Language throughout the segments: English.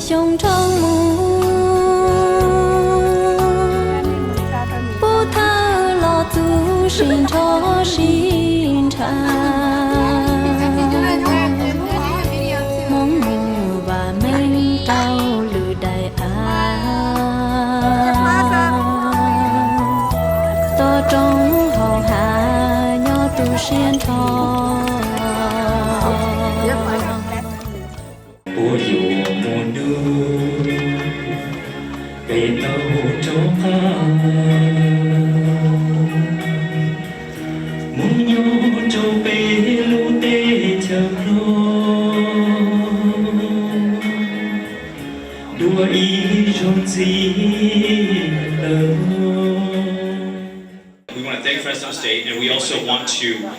雄冲木，不逃老祖心潮心禅，梦木把门道路带安，多种好汉要读仙潮。我有我努，给到中华，梦有就被路得着路，多一种记得。We want to thank Fresno State, and we also want to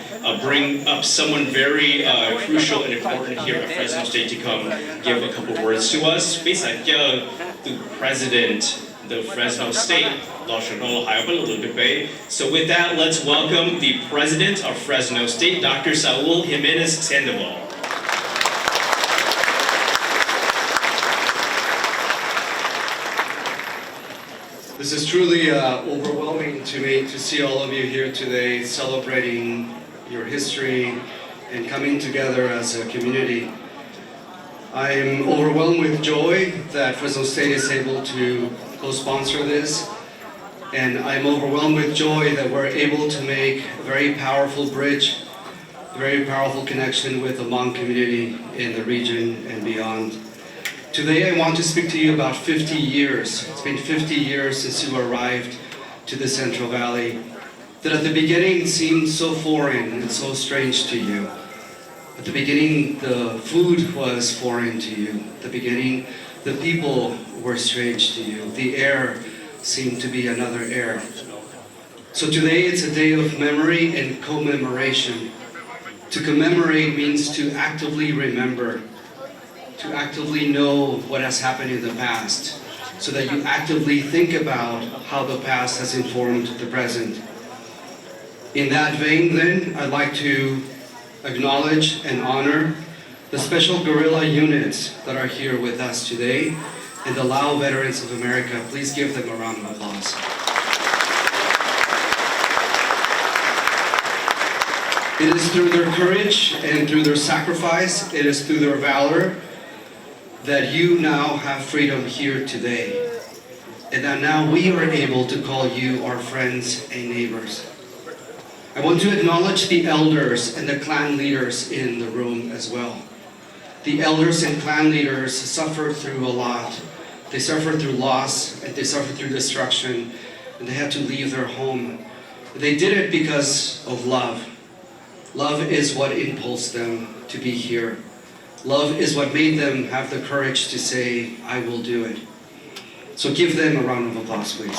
bring up someone very crucial and important here at Fresno State to come give a couple words to us. Basically, the president of Fresno State, so with that, let's welcome the president of Fresno State, Dr. Saul Jimenez-Sandoval. This is truly overwhelming to me to see all of you here today celebrating your history and coming together as a community. I am overwhelmed with joy that Fresno State is able to co-sponsor this, and I'm overwhelmed with joy that we're able to make a very powerful bridge, a very powerful connection with the Hmong community in the region and beyond. Today I want to speak to you about 50 years. It's been 50 years since you arrived to the Central Valley, that at the beginning seemed so foreign and so strange to you. At the beginning, the food was foreign to you. At the beginning, the people were strange to you. The air seemed to be another air. So today it's a day of memory and commemoration. To commemorate means to actively remember, to actively know what has happened in the past, so that you actively think about how the past has informed the present. In that vein, then, I'd like to acknowledge and honor the special guerrilla units that are here with us today, and the Lao Veterans of America. Please give them a round of applause. It is through their courage and through their sacrifice, it is through their valor, that you now have freedom here today, and that now we are able to call you our friends and neighbors. I want to acknowledge the elders and the clan leaders in the room as well. The elders and clan leaders suffered through a lot. They suffered through loss, and they suffered through destruction, and they had to leave their home. They did it because of love. Love is what impulsed them to be here. Love is what made them have the courage to say, I will do it. So give them a round of applause, please.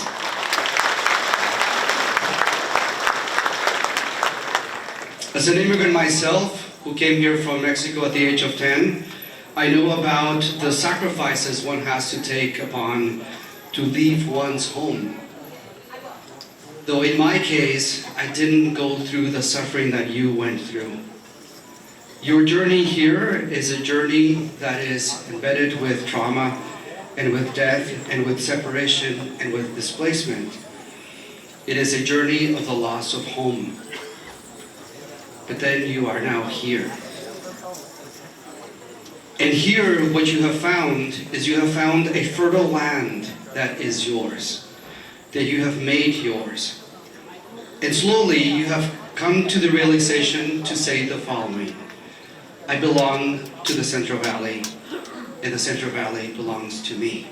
As an immigrant myself, who came here from Mexico at the age of 10, I know about the sacrifices one has to take upon to leave one's home. Though in my case, I didn't go through the suffering that you went through. Your journey here is a journey that is embedded with trauma and with death and with separation and with displacement. It is a journey of the loss of home. But then you are now here. And here what you have found is you have found a fertile land that is yours, that you have made yours. And slowly you have come to the realization to say the following: I belong to the Central Valley, and the Central Valley belongs to me.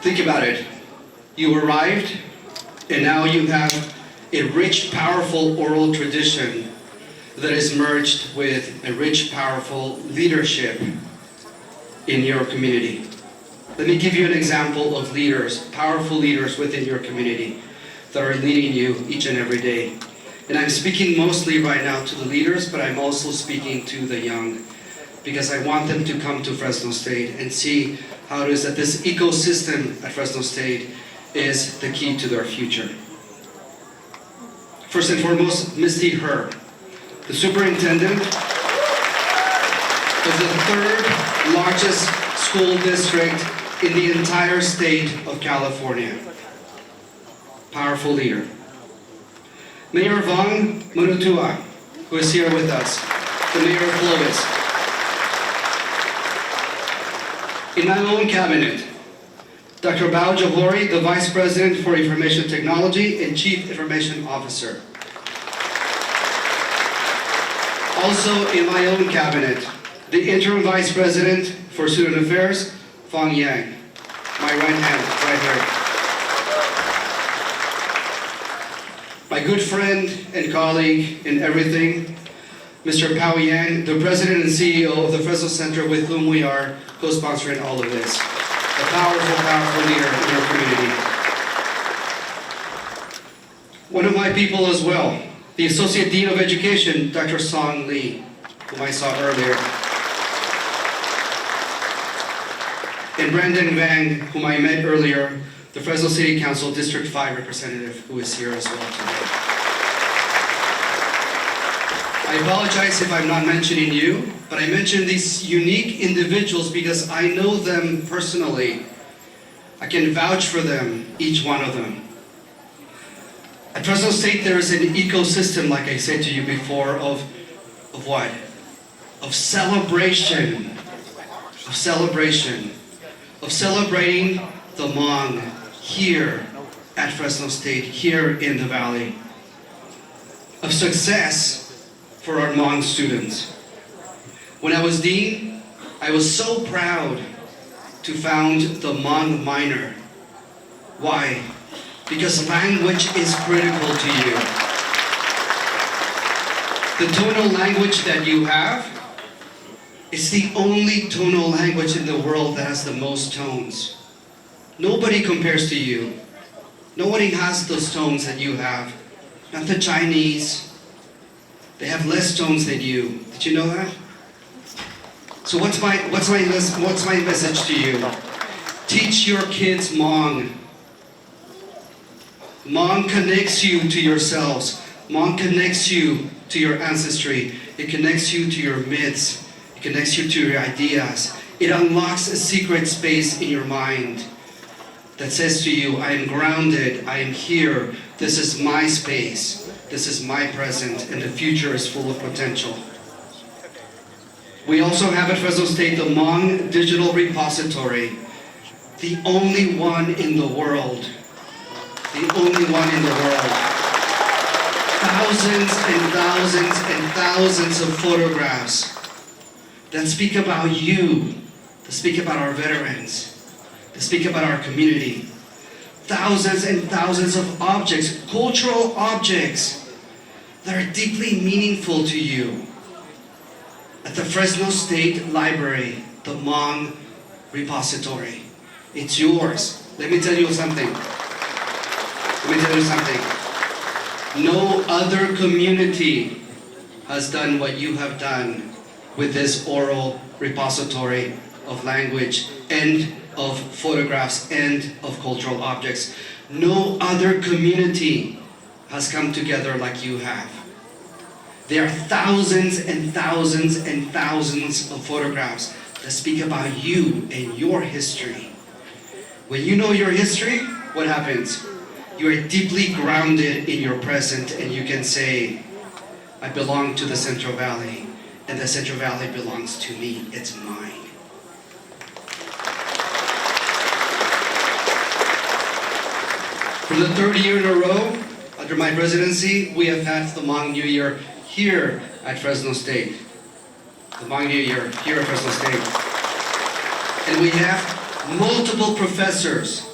Think about it. You arrived, and now you have a rich, powerful oral tradition that is merged with a rich, powerful leadership in your community. Let me give you an example of leaders, powerful leaders within your community that are leading you each and every day. And I'm speaking mostly right now to the leaders, but I'm also speaking to the young, because I want them to come to Fresno State and see how it is that this ecosystem at Fresno State is the key to their future. First and foremost, Misty Her, the superintendent of the third largest school district in the entire state of California. Powerful leader. Mayor Vong Manutua, who is here with us, the mayor of Clovis. In my own cabinet, Dr. Bao Johori, the Vice President for Information Technology and Chief Information Officer. Also in my own cabinet, the Interim Vice President for Student Affairs, Fong Yang, my right hand, right here. My good friend and colleague in everything, Mr. Pao Yang, the President and CEO of the Fresno Center, with whom we are co-sponsoring all of this. A powerful, powerful leader in our community. One of my people as well, the Associate Dean of Education, Dr. Song Lee, whom I saw earlier. And Brandon Vang, whom I met earlier, the Fresno City Council District 5 representative, who is here as well today. I apologize if I'm not mentioning you, but I mention these unique individuals because I know them personally. I can vouch for them, each one of them. At Fresno State, there is an ecosystem, like I said to you before, of what? Of celebration. Of celebration. Of celebrating the Hmong here at Fresno State, here in the Valley. Of success for our Hmong students. When I was dean, I was so proud to found the Hmong minor. Why? Because language is critical to you. The tonal language that you have is the only tonal language in the world that has the most tones. Nobody compares to you. Nobody has those tones that you have. Not the Chinese. They have less tones than you. Did you know that? So what's my message to you? Teach your kids Hmong. Hmong connects you to yourselves. Hmong connects you to your ancestry. It connects you to your myths. It connects you to your ideas. It unlocks a secret space in your mind that says to you, I am grounded, I am here, this is my space, this is my present, and the future is full of potential. We also have at Fresno State the Hmong Digital Repository, the only one in the world. The only one in the world. Thousands and thousands and thousands of photographs that speak about you, that speak about our veterans, that speak about our community. Thousands and thousands of objects, cultural objects, that are deeply meaningful to you. At the Fresno State Library, the Hmong Repository. It's yours. Let me tell you something. No other community has done what you have done with this oral repository of language and of photographs and of cultural objects. No other community has come together like you have. There are thousands and thousands and thousands of photographs that speak about you and your history. When you know your history, what happens? You are deeply grounded in your present, and you can say, I belong to the Central Valley, and the Central Valley belongs to me. It's mine. For the third year in a row, under my presidency, we have had the Hmong New Year here at Fresno State. The Hmong New Year here at Fresno State. And we have multiple professors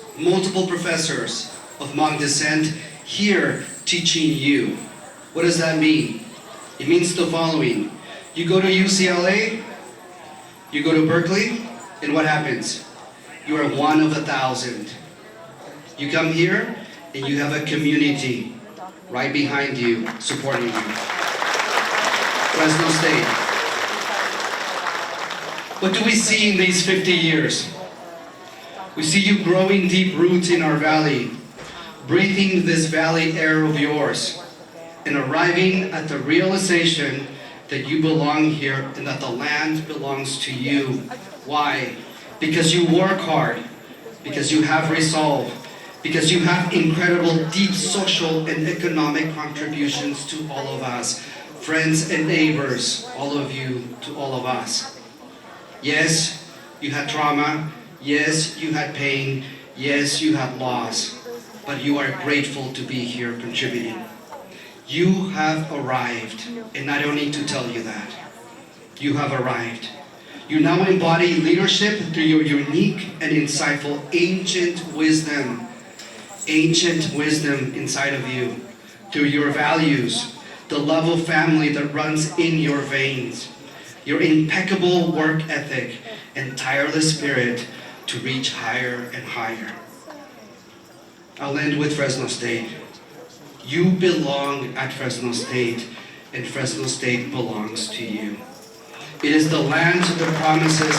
of Hmong descent here teaching you. What does that mean? It means the following. You go to UCLA, you go to Berkeley, and what happens? You are one of 1,000. You come here, and you have a community right behind you, supporting you. Fresno State. What do we see in these 50 years? We see you growing deep roots in our valley, breathing this valley air of yours. and arriving at the realization that you belong here and that the land belongs to you. Why? Because you work hard, because you have resolve, because you have incredible deep social and economic contributions to all of us, friends and neighbors, all of you, to all of us. Yes, you had trauma. Yes, you had pain. Yes, you had loss. But you are grateful to be here contributing. You have arrived, and I don't need to tell you that. You have arrived. You now embody leadership through your unique and insightful ancient wisdom inside of you, through your values, the love of family that runs in your veins, your impeccable work ethic and tireless spirit to reach higher and higher. I'll end with Fresno State. You belong at Fresno State, and Fresno State belongs to you. It is the land that promises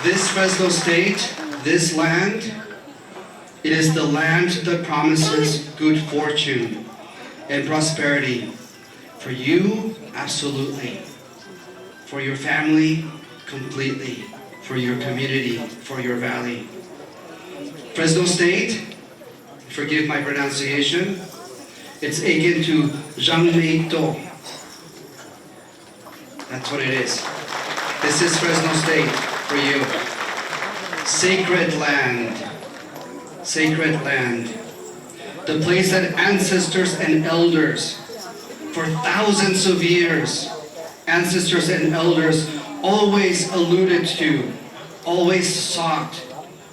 this Fresno State, this land. It is the land that promises good fortune and prosperity for you, absolutely. For your family, completely. For your community, for your valley. Fresno State, forgive my pronunciation, it's akin to Jangmeito. That's what it is. This is Fresno State for you. Sacred land. Sacred land. The place that ancestors and elders, for thousands of years, ancestors and elders always alluded to, always sought,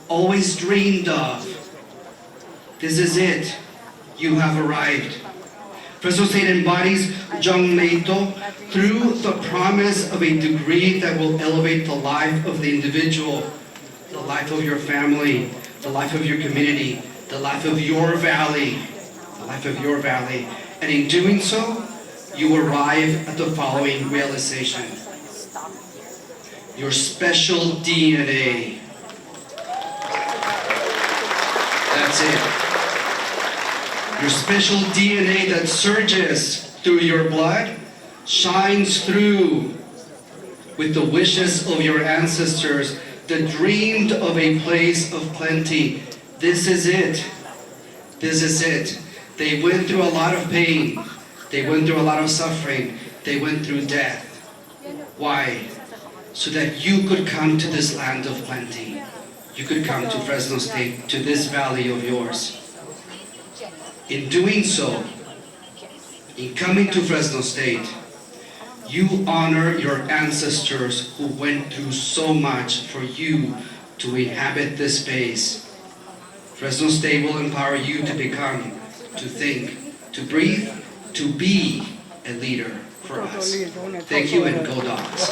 always dreamed of. This is it. You have arrived. Fresno State embodies Jangmeito through the promise of a degree that will elevate the life of the individual, the life of your family, the life of your community, the life of your valley, the life of your valley. And in doing so, you arrive at the following realization. Your special DNA. That's it. Your special DNA that surges through your blood shines through with the wishes of your ancestors that dreamed of a place of plenty. This is it. This is it. They went through a lot of pain. They went through a lot of suffering. They went through death. Why? So that you could come to this land of plenty. You could come to Fresno State, to this valley of yours. In doing so, in coming to Fresno State, you honor your ancestors who went through so much for you to inhabit this space. Fresno State will empower you to become, to think, to breathe, to be a leader for us. Thank you, and go Dogs.